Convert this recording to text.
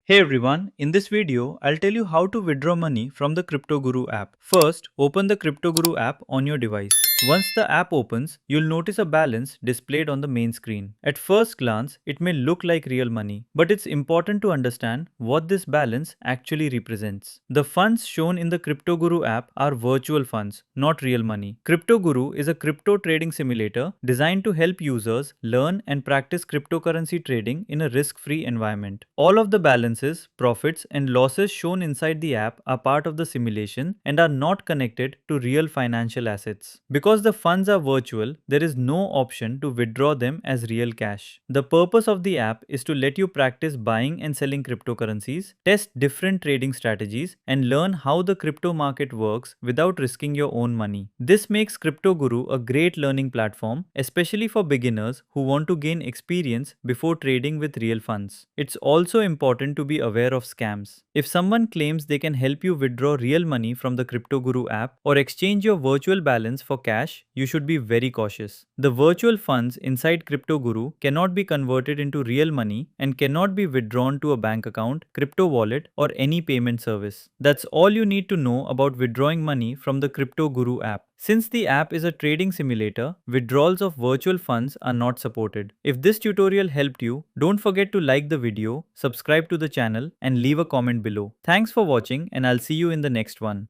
Hey everyone, in this video, I'll tell you how to withdraw money from the CryptoGuru app. First, open the CryptoGuru app on your device. Once the app opens, you'll notice a balance displayed on the main screen. At first glance, it may look like real money, but it's important to understand what this balance actually represents. The funds shown in the CryptoGuru app are virtual funds, not real money. CryptoGuru is a crypto trading simulator designed to help users learn and practice cryptocurrency trading in a risk-free environment. All of the balances, profits, and losses shown inside the app are part of the simulation and are not connected to real financial assets. Because the funds are virtual, there is no option to withdraw them as real cash. The purpose of the app is to let you practice buying and selling cryptocurrencies, test different trading strategies, and learn how the crypto market works without risking your own money. This makes CryptoGuru a great learning platform, especially for beginners who want to gain experience before trading with real funds. It's also important to be aware of scams. If someone claims they can help you withdraw real money from the CryptoGuru app or exchange your virtual balance for cash, you should be very cautious. The virtual funds inside CryptoGuru cannot be converted into real money and cannot be withdrawn to a bank account, crypto wallet, or any payment service. That's all you need to know about withdrawing money from the CryptoGuru app. Since the app is a trading simulator, withdrawals of virtual funds are not supported. If this tutorial helped you, don't forget to like the video, subscribe to the channel, and leave a comment below. Thanks for watching, and I'll see you in the next one.